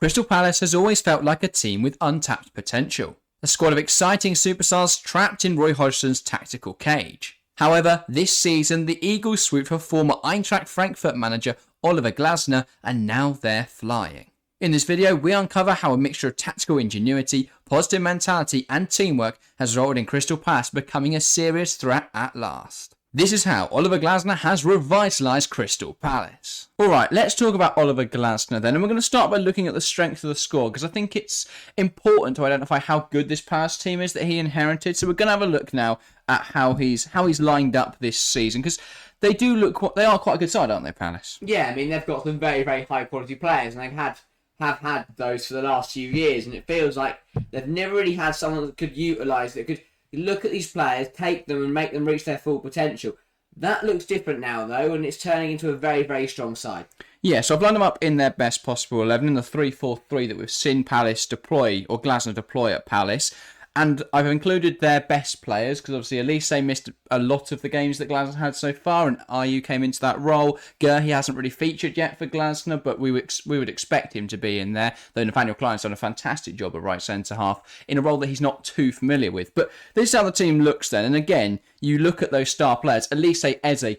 Crystal Palace has always felt like a team with untapped potential, a squad of exciting superstars trapped in Roy Hodgson's tactical cage. However, this season the Eagles swooped for former Eintracht Frankfurt manager Oliver Glasner, and now they're flying. In this video, we uncover how a mixture of tactical ingenuity, positive mentality and teamwork has resulted in Crystal Palace becoming a serious threat at last. This is how Oliver Glasner has revitalised Crystal Palace. Alright, let's talk about Oliver Glasner then, and we're going to start by looking at the strength of the squad, because I think it's important to identify how good this Palace team is that he inherited. So we're going to have a look now at how he's lined up this season, because they are quite a good side, aren't they, Palace? Yeah, I mean, they've got some very, very high quality players, and they've have had those for the last few years, and it feels like they've never really had someone that could utilise, that could look at these players, take them and make them reach their full potential. That looks different now, though, and it's turning into a very, very strong side. Yeah, so I've lined them up in their best possible 11, in the 3-4-3 that we've seen Palace deploy, or Glasner deploy at Palace. And I've included their best players, because obviously Elise missed a lot of the games that Glasner had so far, and Ayew came into that role. He hasn't really featured yet for Glasner, but we would expect him to be in there, though Nathaniel Klein's done a fantastic job at right centre-half, in a role that he's not too familiar with. But this is how the team looks then, and again, you look at those star players, Elise, Eze,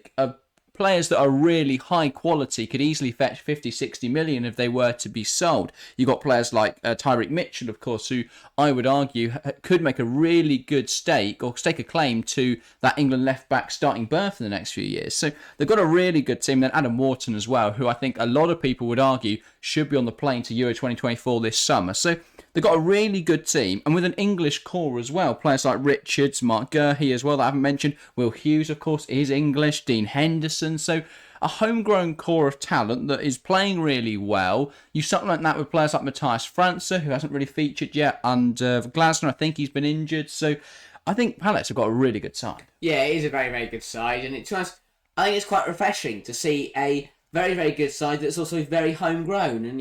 players that are really high quality, could easily fetch 50-60 million if they were to be sold. You've got players like Tyreek Mitchell, of course, who I would argue could make a really good stake a claim to that England left-back starting berth in the next few years. So they've got a really good team. Then Adam Wharton as well, who I think a lot of people would argue should be on the plane to Euro 2024 this summer. So they've got a really good team, and with an English core as well. Players like Richards, Mark Gurhey as well that I haven't mentioned. Will Hughes, of course, is English. Dean Henderson. So a homegrown core of talent that is playing really well. You supplement that with players like Matthias França, who hasn't really featured yet, and Glasner, I think he's been injured. So I think Palace have got a really good side. Yeah, it is a very, very good side, and I think it's quite refreshing to see a very, very good side that's also very homegrown. And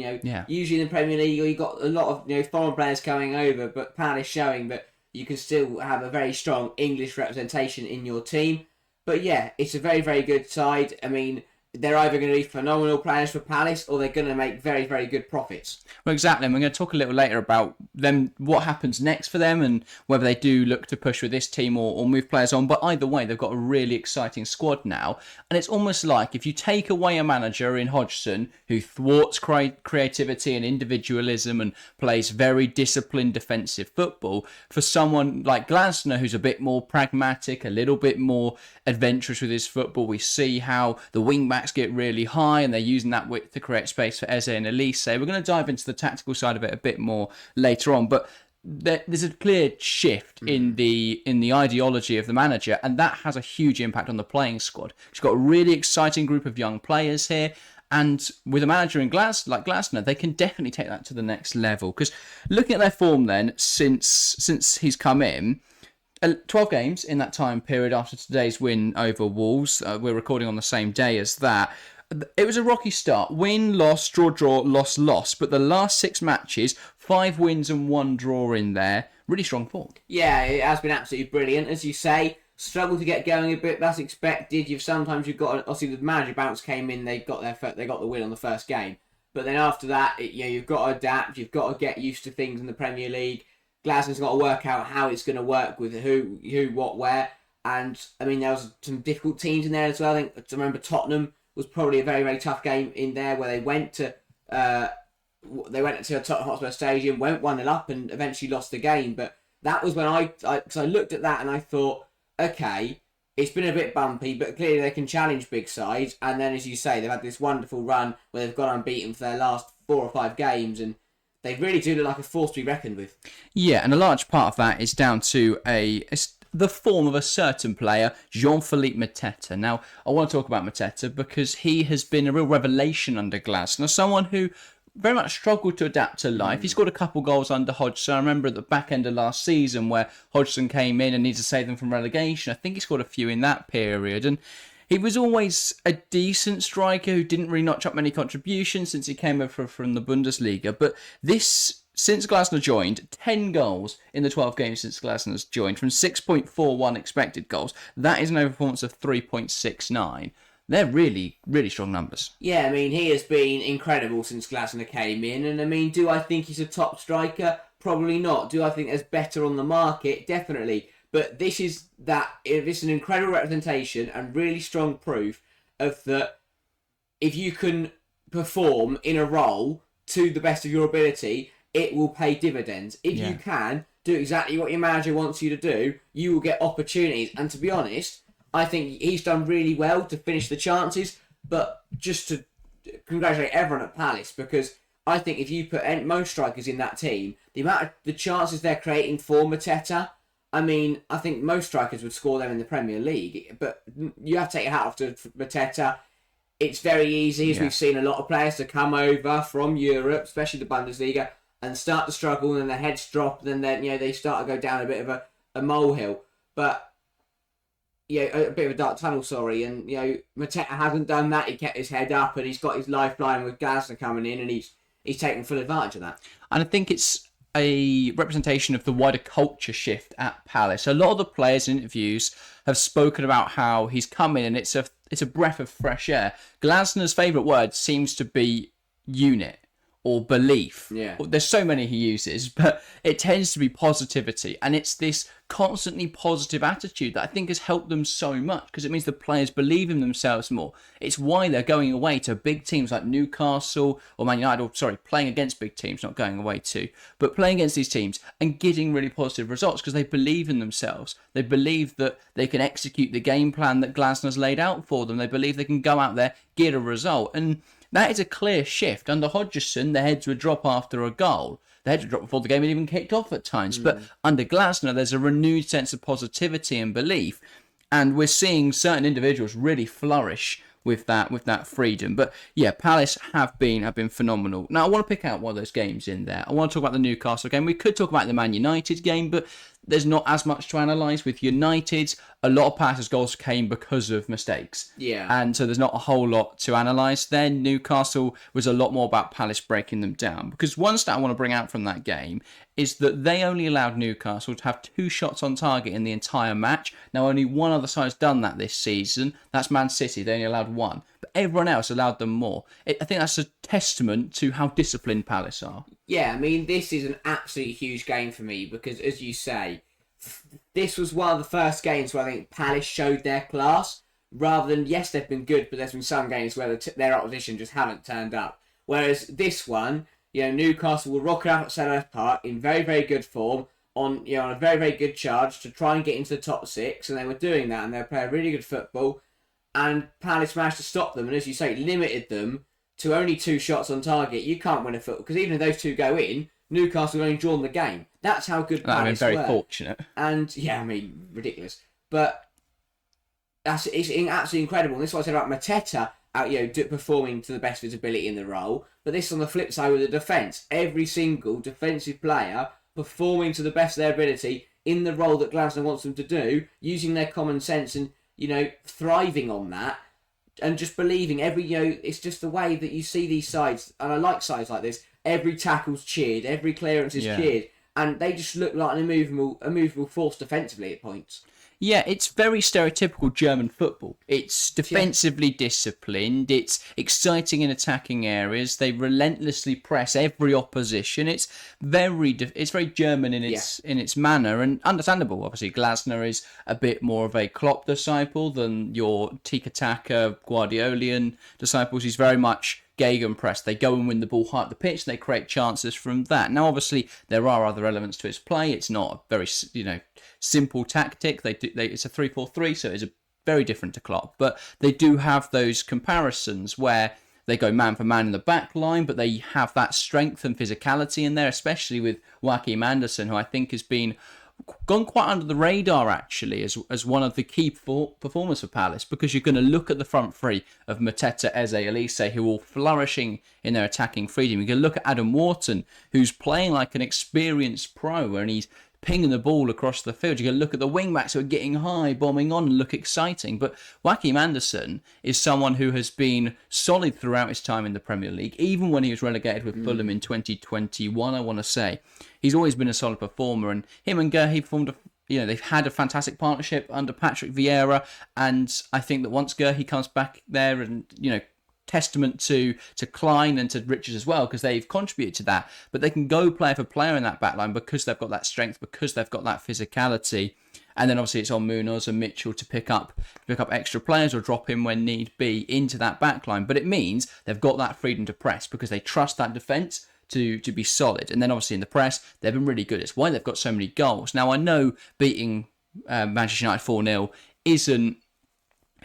usually in the Premier League, you've got a lot of foreign players coming over, but Palace showing that you can still have a very strong English representation in your team. But yeah, it's a very, very good side. I mean, they're either going to be phenomenal players for Palace, or they're going to make very, very good profits. Well, exactly. And we're going to talk a little later about them, what happens next for them, and whether they do look to push with this team or move players on. But either way, they've got a really exciting squad now. And it's almost like if you take away a manager in Hodgson who thwarts creativity and individualism and plays very disciplined defensive football, for someone like Glasner who's a bit more pragmatic, a little bit more adventurous with his football, we see how the wing-backs get really high and they're using that width to create space for Eze and Elise. We're going to dive into the tactical side of it a bit more later on, but there's a clear shift in the ideology of the manager, and that has a huge impact on the playing squad. She's got a really exciting group of young players here, and with a manager like Glasner, they can definitely take that to the next level. Because looking at their form then, since he's come in, 12 games in that time period after today's win over Wolves. We're recording on the same day as that. It was a rocky start. Win, loss, draw, loss. But the last 6 matches, 5 wins and 1 draw in there. Really strong form. Yeah, it has been absolutely brilliant. As you say, struggled to get going a bit. That's expected. You've got, obviously the manager bounce came in. They got the win on the first game. But then after that, you've got to adapt. You've got to get used to things in the Premier League. Glasner's got to work out how it's going to work with who, what, where. And, I mean, there was some difficult teams in there as well. I remember Tottenham was probably a very, very tough game in there, where they went to Tottenham Hotspur Stadium, went 1-0 up and eventually lost the game. But that was when I looked at that and I thought, okay, it's been a bit bumpy, but clearly they can challenge big sides. And then, as you say, they've had this wonderful run where they've gone unbeaten for their last 4 or 5 games, and they really do look like a force to be reckoned with. Yeah, and a large part of that is down to the form of a certain player, Jean-Philippe Mateta. Now, I want to talk about Mateta because he has been a real revelation under Glasner, someone who very much struggled to adapt to life. He scored a couple goals under Hodgson. I remember at the back end of last season where Hodgson came in and needed to save them from relegation. I think he scored a few in that period, and he was always a decent striker who didn't really notch up many contributions since he came over from the Bundesliga. But since Glasner joined, 10 goals in the 12 games since Glasner's joined, from 6.41 expected goals. That is an overperformance of 3.69. They're really, really strong numbers. Yeah, I mean, he has been incredible since Glasner came in. And I mean, do I think he's a top striker? Probably not. Do I think there's better on the market? Definitely. But this is an incredible representation and really strong proof of that if you can perform in a role to the best of your ability, it will pay dividends. If you can do exactly what your manager wants you to do, you will get opportunities. And to be honest, I think he's done really well to finish the chances. But just to congratulate everyone at Palace, because I think if you put most strikers in that team, the chances they're creating for Mateta, I mean, I think most strikers would score them in the Premier League. But you have to take your hat off to Mateta. It's very easy, as we've seen a lot of players to come over from Europe, especially the Bundesliga, and start to struggle, and then their heads drop, and then they start to go down a bit of a molehill. But a bit of a dark tunnel, sorry. And Mateta hasn't done that. He kept his head up, and he's got his lifeline with Glasner coming in, and he's taken full advantage of that. And I think it's a representation of the wider culture shift at Palace. A lot of the players in interviews have spoken about how he's come in, and it's a breath of fresh air. Glasner's favourite word seems to be unit or belief. Yeah. There's so many he uses, but it tends to be positivity. And it's this constantly positive attitude that I think has helped them so much, because it means the players believe in themselves more. It's why they're going away to big teams like Newcastle or Man United, playing against big teams, not going away to, but playing against these teams and getting really positive results because they believe in themselves. They believe that they can execute the game plan that Glasner's laid out for them. They believe they can go out there, get a result. And that is a clear shift. Under Hodgson, the heads would drop after a goal. The heads would drop before the game had even kicked off at times. But under Glasner, there's a renewed sense of positivity and belief. And we're seeing certain individuals really flourish with that freedom. But yeah, Palace have been phenomenal. Now, I want to pick out one of those games in there. I want to talk about the Newcastle game. We could talk about the Man United game, but there's not as much to analyse. With United, a lot of Palace's goals came because of mistakes. Yeah. And so there's not a whole lot to analyse there. Newcastle was a lot more about Palace breaking them down. Because one stat I want to bring out from that game is that they only allowed Newcastle to have 2 shots on target in the entire match. Now, only one other side has done that this season. That's Man City. They only allowed 1. But everyone else allowed them more. I think that's a testament to how disciplined Palace are. Yeah, I mean, this is an absolutely huge game for me because, as you say, this was one of the first games where I think Palace showed their class, rather than, yes, they've been good, but there's been some games where their opposition just haven't turned up. Whereas this one, Newcastle will rock it up at Selhurst Park in very, very good form, on a very, very good charge to try and get into the top 6, and they were doing that, and they were playing really good football, and Palace managed to stop them, and as you say, limited them to only 2 shots on target. You can't win a football, because even if those 2 go in, Newcastle have only drawn the game. That's how good Palace were. Very fortunate. And, ridiculous. But it's absolutely incredible. And this is what I said about Mateta, performing to the best of his ability in the role. But this on the flip side with the defence. Every single defensive player performing to the best of their ability in the role that Glasner wants them to do, using their common sense and, thriving on that. And just believing it's just the way that you see these sides, and I like sides like this. Every tackle's cheered, every clearance is cheered, and they just look like an immovable force defensively at points. Yeah, it's very stereotypical German football. It's defensively disciplined. It's exciting in attacking areas. They relentlessly press every opposition. It's very German in its manner, and understandable. Obviously, Glasner is a bit more of a Klopp disciple than your tiki-taka Guardiolian disciples. He's very much gegenpress. They go and win the ball high up the pitch. They create chances from that. Now, obviously, there are other elements to his play. It's not a very simple tactic. It's a 3-4-3, so it's very different to Klopp. But they do have those comparisons where they go man for man in the back line, but they have that strength and physicality in there, especially with Joachim Andersen, who I think has gone quite under the radar actually as one of the key performers for Palace, because you're going to look at the front three of Mateta, Eze, Elise, who are all flourishing in their attacking freedom. You're going to look at Adam Wharton, who's playing like an experienced pro, and he's pinging the ball across the field. You're going to look at the wing-backs who are getting high, bombing on, and look exciting. But Joachim Andersen is someone who has been solid throughout his time in the Premier League, even when he was relegated with Fulham in 2021, I want to say. He's always been a solid performer, and him and Gerrard formed they've had a fantastic partnership under Patrick Vieira, and I think that once Gerhi comes back there, and testament to Klein and to Richards as well, because they've contributed to that. But they can go player for player in that backline because they've got that strength, because they've got that physicality. And then obviously it's on Munoz and Mitchell to pick up extra players or drop in when need be into that backline. But it means they've got that freedom to press because they trust that defence to be solid. And then obviously in the press, they've been really good. It's why they've got so many goals. Now I know beating Manchester United 4-0 isn't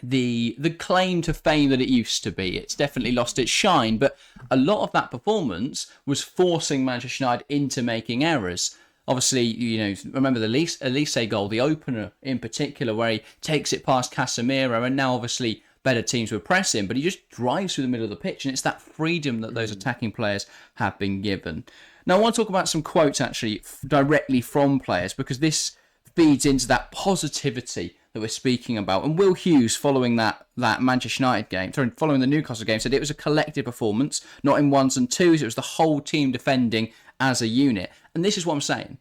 the claim to fame that it used to be. It's definitely lost its shine, but a lot of that performance was forcing Manchester United into making errors. Obviously, remember the Elise goal, the opener in particular, where he takes it past Casemiro, and now obviously better teams were pressing, but he just drives through the middle of the pitch, and it's that freedom that those attacking players have been given. Now I want to talk about some quotes actually directly from players, because this feeds into that positivity that we're speaking about. And Will Hughes, following that Manchester United game, following the Newcastle game, said it was a collective performance, not in ones and twos. It was the whole team defending as a unit. And this is what I'm saying.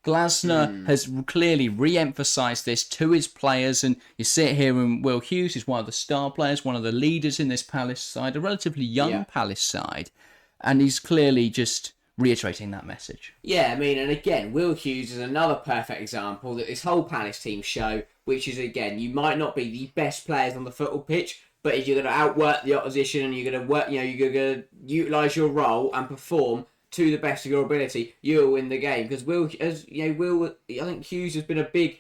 Glasner has clearly re-emphasised this to his players, and you see it here in Will Hughes. He's one of the star players, one of the leaders in this Palace side, a relatively young Palace side, and he's clearly just reiterating that message. Yeah, I mean, and again, Will Hughes is another perfect example that this whole Palace team show, which is, again, you might not be the best players on the football pitch, but if you're going to outwork the opposition and you're going to work, you're going to utilise your role and perform to the best of your ability, you'll win the game. Because I think Hughes has been a big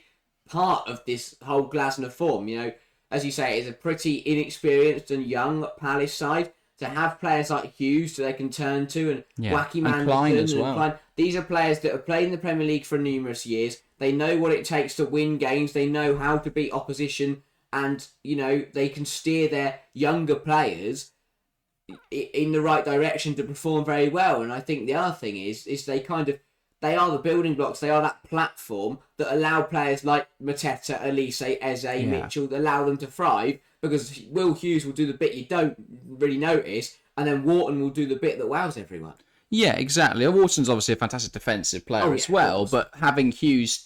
part of this whole Glasner form. As you say, it's a pretty inexperienced and young Palace side. To have players like Hughes that they can turn to, and Wacky Man and Klein as well. Klein, these are players that have played in the Premier League for numerous years. They know what it takes to win games. They know how to beat opposition, and they can steer their younger players in the right direction to perform very well. And I think the other thing is they are the building blocks. They are that platform that allow players like Mateta, Elise, Eze, Mitchell, allow them to thrive. Because Will Hughes will do the bit you don't really notice, and then Wharton will do the bit that wows everyone. Yeah, exactly. Wharton's obviously a fantastic defensive player as well, but having Hughes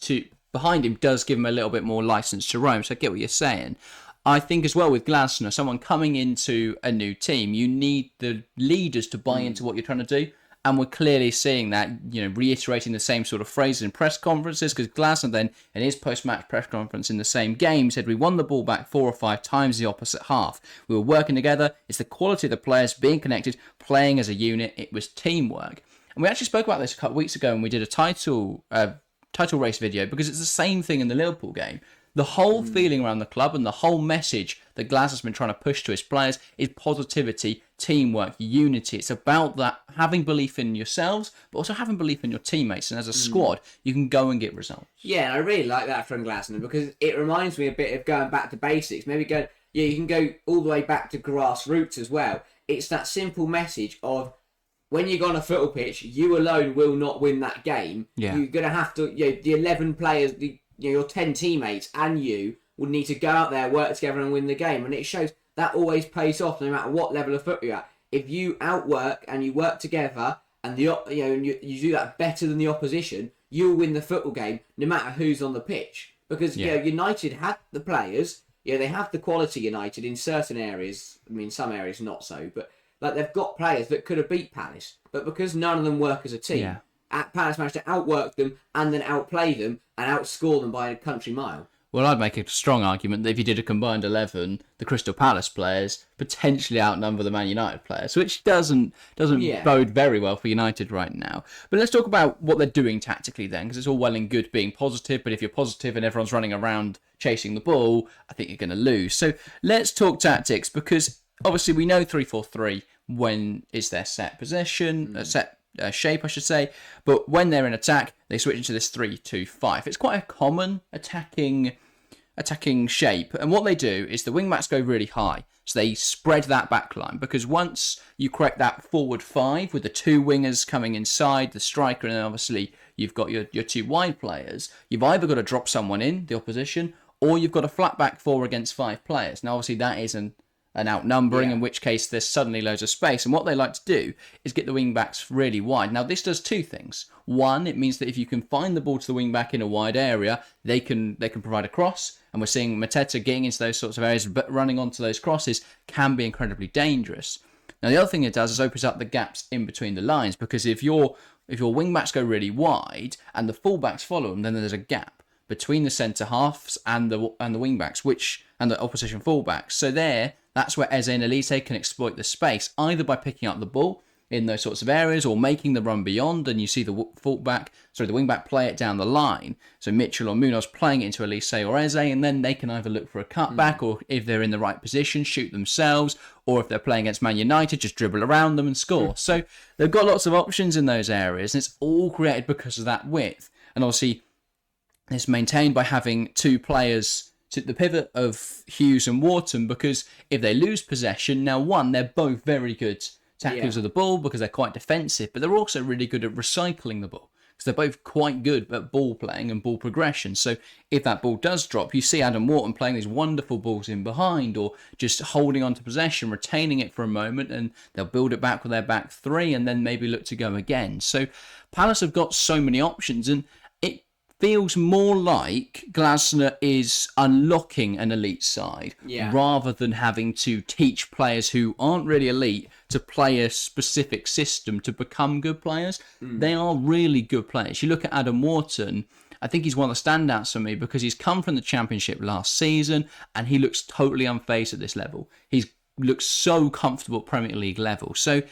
behind him does give him a little bit more license to roam, so I get what you're saying. I think as well with Glasner, someone coming into a new team, you need the leaders to buy into what you're trying to do. And we're clearly seeing that, reiterating the same sort of phrases in press conferences, because Glasner then, in his post-match press conference in the same game, said we won the ball back 4 or 5 times the opposite half. We were working together. It's the quality of the players being connected, playing as a unit. It was teamwork. And we actually spoke about this a couple of weeks ago when we did a title race video, because it's the same thing in the Liverpool game. The whole feeling around the club and the whole message that Glasner's been trying to push to his players is positivity, teamwork, unity. It's about that having belief in yourselves, but also having belief in your teammates. And as a squad, you can go and get results. Yeah, and I really like that from Glasner, because it reminds me a bit of going back to basics. Maybe you can go all the way back to grassroots as well. It's that simple message of, when you go on a football pitch, you alone will not win that game. Yeah. You're going to have to, the 11 players, your 10 teammates and you will need to go out there, work together and win the game. And it shows that always pays off no matter what level of football you're at. If you outwork and you work together and you do that better than the opposition, you'll win the football game no matter who's on the pitch. Because United had the players, they have the quality United in certain areas. I mean, some areas not so, but they've got players that could have beat Palace. But because none of them work as a team, Palace managed to outwork them and then outplay them and outscore them by a country mile. Well, I'd make a strong argument that if you did a combined 11, the Crystal Palace players potentially outnumber the Man United players, which doesn't bode very well for United right now. But let's talk about what they're doing tactically then, because it's all well and good being positive, but if you're positive and everyone's running around chasing the ball, I think you're going to lose. So let's talk tactics, because obviously we know 3-4-3 when is their set position, set shape, I should say. But when they're in attack, they switch into this 3-2-5. It's quite a common attacking shape. And what they do is the wing backs go really high. So they spread that back line, because once you correct that forward 5 with the 2 wingers coming inside, the striker, and then obviously you've got your 2 wide players, you've either got to drop someone in, the opposition, or you've got a flat back 4 against 5 players. Now, obviously, that is an outnumbering, Yeah. in which case there's suddenly loads of space. And what they like to do is get the wing backs really wide. Now, this does two things. One, it means that if you can find the ball to the wing back in a wide area, they can provide a cross. And we're seeing Mateta getting into those sorts of areas, but running onto those crosses can be incredibly dangerous. Now, the other thing it does is opens up the gaps in between the lines, because if your wing backs go really wide and the full backs follow them, then there's a gap between the centre halves and the wing backs, and the opposition full backs. So that's where Eze and Elise can exploit the space, either by picking up the ball in those sorts of areas or making the run beyond, and you see the wing back play it down the line. So Mitchell or Munoz playing it into Elise or Eze, and then they can either look for a cutback or, if they're in the right position, shoot themselves, or if they're playing against Man United, just dribble around them and score. So they've got lots of options in those areas, and it's all created because of that width. And obviously, it's maintained by having two players to the pivot of Hughes and Wharton, because if they lose possession, now one, they're both very good tacklers of the ball because they're quite defensive, but they're also really good at recycling the ball because they're both quite good at ball playing and ball progression. So if that ball does drop, you see Adam Wharton playing these wonderful balls in behind, or just holding on to possession, retaining it for a moment, and they'll build it back with their back three and then maybe look to go again. So Palace have got so many options, and it feels more like Glasner is unlocking an elite side rather than having to teach players who aren't really elite to play a specific system to become good players. They are really good players. You look at Adam Wharton, I think he's one of the standouts for me because he's come from the Championship last season and he looks totally unfazed at this level. He looks so comfortable at Premier League level. So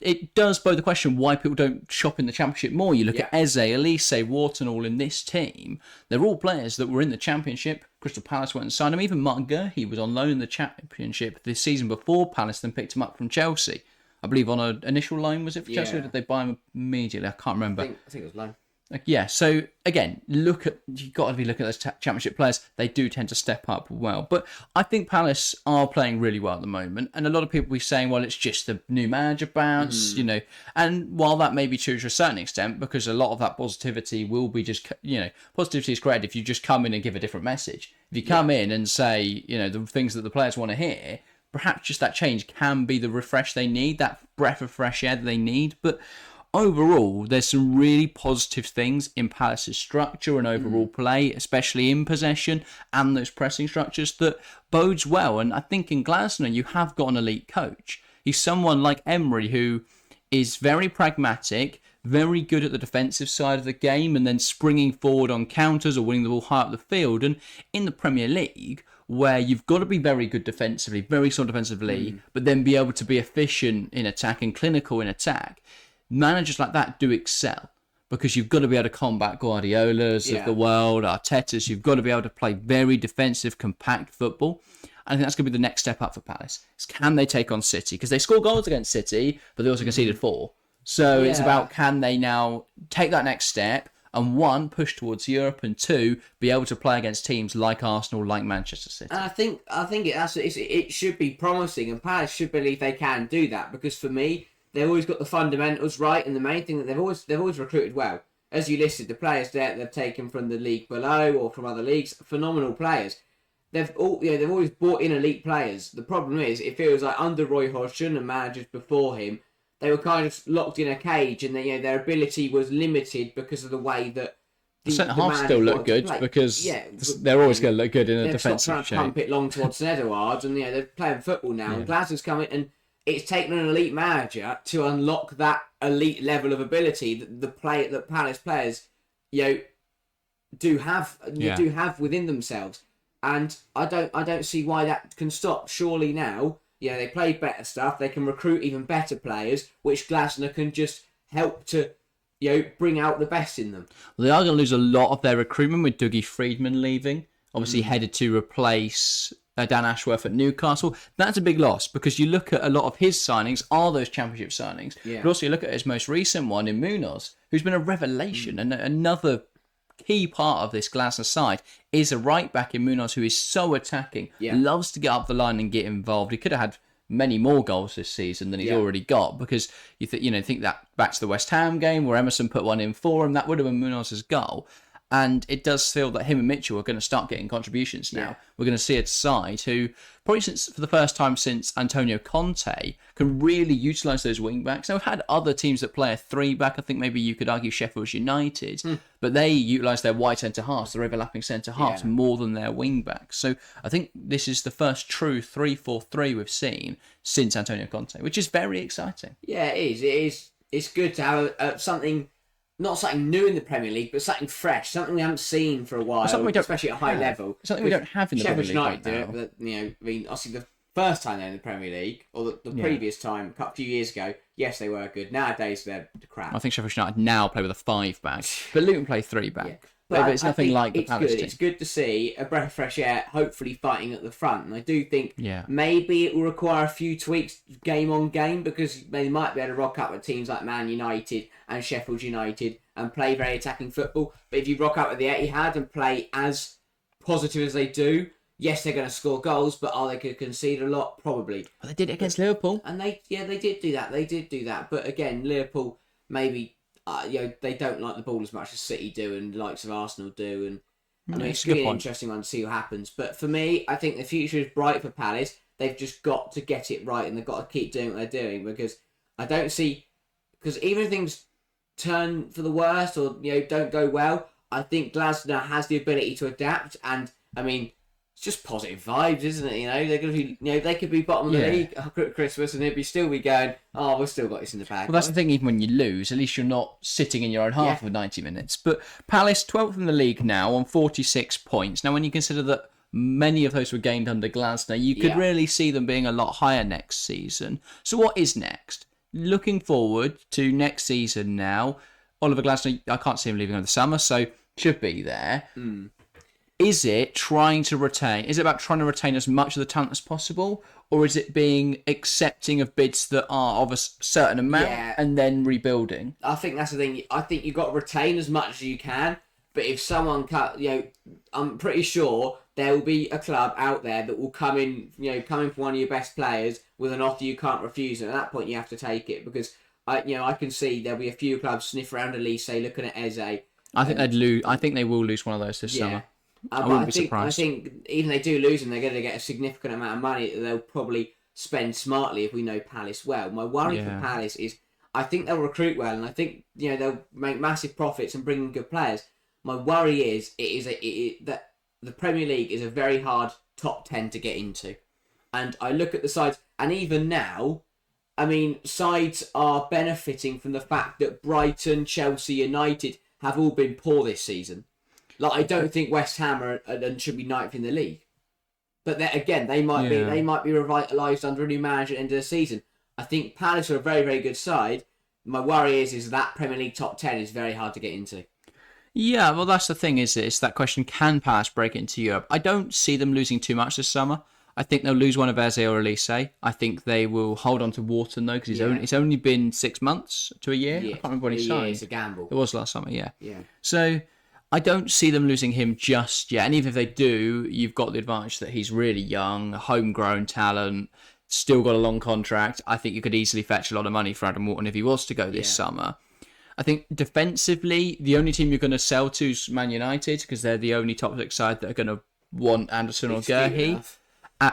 it does bode the question why people don't shop in the Championship more. You look at Eze, Elise, Wharton, all in this team. They're all players that were in the Championship. Crystal Palace went and signed him. Even Martin Guehi was on loan in the Championship this season before Palace then picked him up from Chelsea. I believe on an initial loan, was it for Chelsea, or did they buy him immediately? I can't remember. I think it was loan. Yeah, so again, you've got to be looking at those Championship players. They do tend to step up well. But I think Palace are playing really well at the moment. And a lot of people will be saying, well, it's just the new manager bounce, And while that may be true to a certain extent, because a lot of that positivity will be just, positivity is great if you just come in and give a different message. If you come in and say, the things that the players want to hear, perhaps just that change can be the refresh they need, that breath of fresh air that they need. But overall, there's some really positive things in Palace's structure and overall play, especially in possession and those pressing structures, that bodes well. And I think in Glasner, you have got an elite coach. He's someone like Emery who is very pragmatic, very good at the defensive side of the game, and then springing forward on counters or winning the ball high up the field. And in the Premier League, where you've got to be very good defensively, very solid defensively, but then be able to be efficient in attack and clinical in attack, managers like that do excel because you've got to be able to combat Guardiolas of the world, Artetas. You've got to be able to play very defensive, compact football. I think that's going to be the next step up for Palace. Is can they take on City? Because they score goals against City, but they also conceded 4. So it's about, can they now take that next step and 1, push towards Europe, and 2, be able to play against teams like Arsenal, like Manchester City. And I think it should be promising, and Palace should believe they can do that, because for me, they've always got the fundamentals right, and the main thing that they've always recruited well. As you listed, the players there they've taken from the league below or from other leagues, phenomenal players. They've always brought in elite players. The problem is, it feels like under Roy Hodgson and managers before him, they were kind of locked in a cage, and their ability was limited because of the way that the centre half still look good because they're always going to look good in a defensive shape. They've pump it long towards St Edouard, and they're playing football now. And Glasner's coming, and it's taken an elite manager to unlock that elite level of ability that Palace players, do have within themselves. And I don't see why that can stop. Surely now, they play better stuff. They can recruit even better players, which Glasner can just help to, bring out the best in them. Well, they are going to lose a lot of their recruitment with Dougie Freedman leaving. Obviously headed to replace Dan Ashworth at Newcastle. That's a big loss because you look at a lot of his signings are those Championship signings. Yeah. But also you look at his most recent one in Munoz, who's been a revelation. And another key part of this Glasner side is a right back in Munoz who is so attacking, loves to get up the line and get involved. He could have had many more goals this season than he's already got, because you think that back to the West Ham game where Emerson put one in for him, that would have been Munoz's goal. And it does feel that him and Mitchell are going to start getting contributions now. Yeah. We're going to see a side who, probably for the first time since Antonio Conte, can really utilise those wing backs. Now, we've had other teams that play a 3-back. I think maybe you could argue Sheffield United, but they utilise their wide centre halves, their overlapping centre halves, more than their wing backs. So I think this is the first true 3-4-3 we've seen since Antonio Conte, which is very exciting. Yeah, it is. It is. It's good to have something. Not something new in the Premier League, but something fresh, something we haven't seen for a while, especially at a high level. Something we don't have in the Premier League United right now. do it, but I mean, obviously the first time they're in the Premier League, or the previous time, a few years ago, yes, they were good. Nowadays, they're crap. I think Sheffield United now play with a 5-back, but Luton play 3-back. Yeah. But it's nothing like the Palace team. It's good to see a breath of fresh air, hopefully fighting at the front. And I do think Yeah. maybe it will require a few tweaks game on game, because they might be able to rock up with teams like Man United and Sheffield United and play very attacking football. But if you rock up with the Etihad and play as positive as they do, yes, they're going to score goals, but are they going to concede a lot? Probably. Well, they did it against Liverpool. And they did do that. They did do that. But again, Liverpool maybe they don't like the ball as much as City do and the likes of Arsenal do. And I mean, it's going to be an interesting one to see what happens. But for me, I think the future is bright for Palace. They've just got to get it right, and they've got to keep doing what they're doing, because I don't see, because even if things turn for the worst or don't go well, I think Glasner has the ability to adapt. And I mean, it's just positive vibes, isn't it? They're going to be, they could be bottom of the league at Christmas, and they'd still be going, oh, we've still got this in the bag. Well, that's the thing. Even when you lose, at least you're not sitting in your own half for 90 minutes. But Palace 12th in the league now on 46 points. Now, when you consider that many of those were gained under Glasner, you could really see them being a lot higher next season. So what is next? Looking forward to next season now. Oliver Glasner, I can't see him leaving over the summer, so should be there. Is it trying to retain? Is it about trying to retain as much of the talent as possible? Or is it being accepting of bids that are of a certain amount and then rebuilding? I think that's the thing. I think you've got to retain as much as you can. But if someone I'm pretty sure there will be a club out there that will come in for one of your best players with an offer you can't refuse. And at that point, you have to take it, because I can see there'll be a few clubs sniff around Elise looking at Eze. I think they'd lose. I think they will lose one of those this summer. I wouldn't be surprised. I think even if they do lose them, they're going to get a significant amount of money that they'll probably spend smartly, if we know Palace well. My worry for Palace is I think they'll recruit well, and I think they'll make massive profits and bring in good players. My worry is that the Premier League is a very hard top 10 to get into. And I look at the sides, and even now, I mean, sides are benefiting from the fact that Brighton, Chelsea, United have all been poor this season. Like, I don't think West Ham should be ninth in the league. But then, again, they might be revitalised under a new manager at the end of the season. I think Palace are a very, very good side. My worry is that Premier League top 10 is very hard to get into. Yeah, well, that's the thing, is it's that question, can Palace break into Europe? I don't see them losing too much this summer. I think they'll lose one of Eze or Elise. I think they will hold on to Wharton, though, because it's only been 6 months to a year. I can't remember when he signed. It's a gamble. It was last summer, yeah. Yeah. So I don't see them losing him just yet. And even if they do, you've got the advantage that he's really young, homegrown talent, still got a long contract. I think you could easily fetch a lot of money for Adam Wharton if he was to go this summer. I think defensively, the only team you're going to sell to is Man United, because they're the only top six side that are going to want Anderson or Gurhey.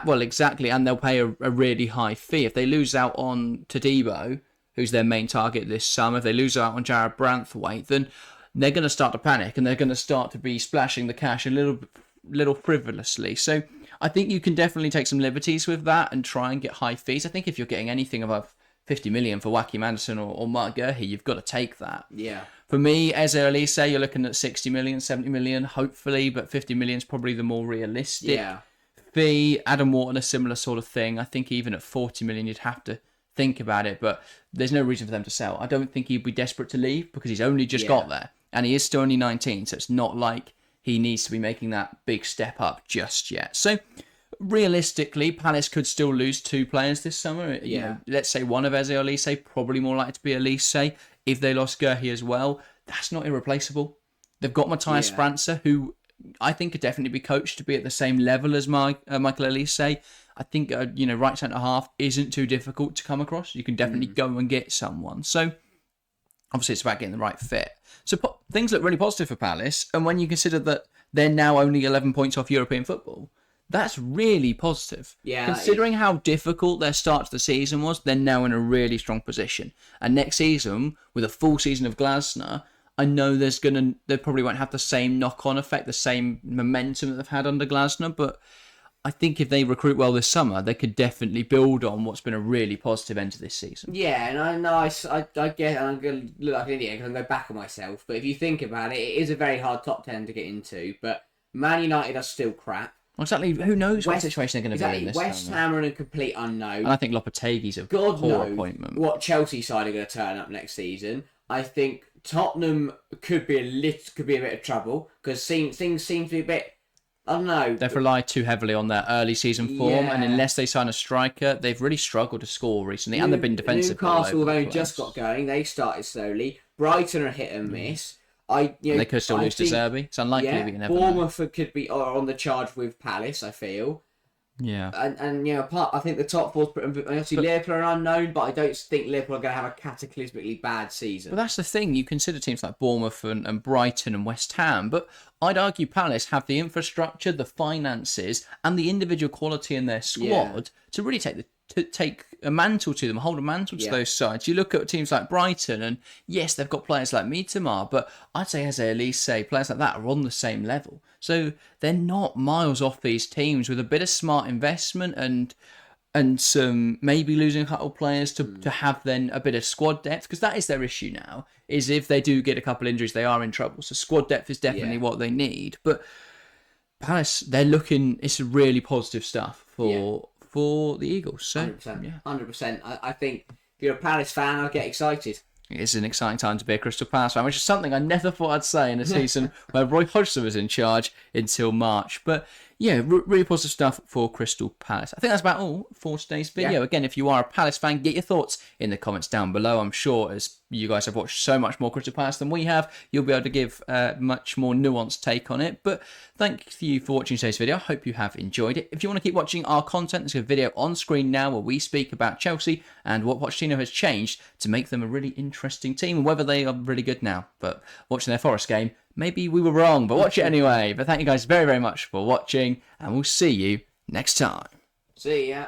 Well, exactly, and they'll pay a really high fee. If they lose out on Todibo, who's their main target this summer, if they lose out on Jared Branthwaite, then they're going to start to panic, and they're going to start to be splashing the cash a little frivolously. So I think you can definitely take some liberties with that and try and get high fees. I think if you're getting anything above 50 million for Joachim Anderson or Mark Gurhey, you've got to take that. Yeah. For me, Eze Elise, you're looking at 60 million, 70 million, hopefully, but 50 million is probably the more realistic fee. Adam Wharton, a similar sort of thing. I think even at 40 million, you'd have to think about it, but there's no reason for them to sell. I don't think he'd be desperate to leave, because he's only just got there, and he is still only 19, so it's not like he needs to be making that big step up just yet. So realistically, Palace could still lose 2 players this summer. Let's say one of Eze or Elise, probably more likely to be Elise. If they lost Gurhey as well, that's not irreplaceable. They've got Matthias França, who I think could definitely be coached to be at the same level as Michael Elise. I think right centre half isn't too difficult to come across. You can definitely go and get someone. So obviously it's about getting the right fit. So things look really positive for Palace. And when you consider that they're now only 11 points off European football, that's really positive. Yeah, Considering how difficult their start to the season was, they're now in a really strong position. And next season, with a full season of Glasner, I know they probably won't have the same knock-on effect, the same momentum that they've had under Glasner, but I think if they recruit well this summer, they could definitely build on what's been a really positive end to this season. Yeah, and I know I get, and I'm going to look like an idiot because I'm going to back on myself, but if you think about it, it is a very hard top 10 to get into, but Man United are still crap. Exactly. Who knows what situation they're going to be in this West Ham are a complete unknown. And I think Lopetegui's a God poor knows appointment. What Chelsea side are going to turn up next season. I think Tottenham could be a bit of trouble because things seem to be a bit. I don't know. They've relied too heavily on their early season form, and Yeah. unless they sign a striker, they've really struggled to score recently, and they've been defensive. Newcastle have only just got going. They started slowly. Brighton are hit and miss. They could still lose to Zerbi. It's unlikely, Yeah, we can never know. Bournemouth could be on the charge with Palace, I feel. Yeah. And I think the top four, obviously Liverpool are unknown, but I don't think Liverpool are going to have a cataclysmically bad season. But that's the thing. You consider teams like Bournemouth and Brighton and West Ham, but I'd argue Palace have the infrastructure, the finances, and the individual quality in their squad to really take a mantle to them, hold a mantle to those sides. You look at teams like Brighton, and yes, they've got players like Mateta, but I'd say, as Elise, players like that are on the same level. So they're not miles off these teams with a bit of smart investment and some maybe losing a couple of players to have then a bit of squad depth, because that is their issue now, is if they do get a couple injuries, they are in trouble. So squad depth is definitely what they need. But Palace, it's really positive stuff for the Eagles. So 100%. 100%. I think if you're a Palace fan, I'll get excited. It is an exciting time to be a Crystal Palace fan, which is something I never thought I'd say in a season where Roy Hodgson was in charge until March. But yeah, really positive stuff for Crystal Palace. I think that's about all for today's video. Again, if you are a Palace fan, get your thoughts in the comments down below. I'm sure as you guys have watched so much more Crystal Palace than we have, you'll be able to give a much more nuanced take on it. But thank you for watching today's video. I hope you have enjoyed it. If you want to keep watching our content, there's a video on screen now where we speak about Chelsea and what Pochettino has changed to make them a really interesting team and whether they are really good now. But watching their Forest game, maybe we were wrong, but watch it anyway. But thank you guys very, very much for watching, and we'll see you next time. See ya.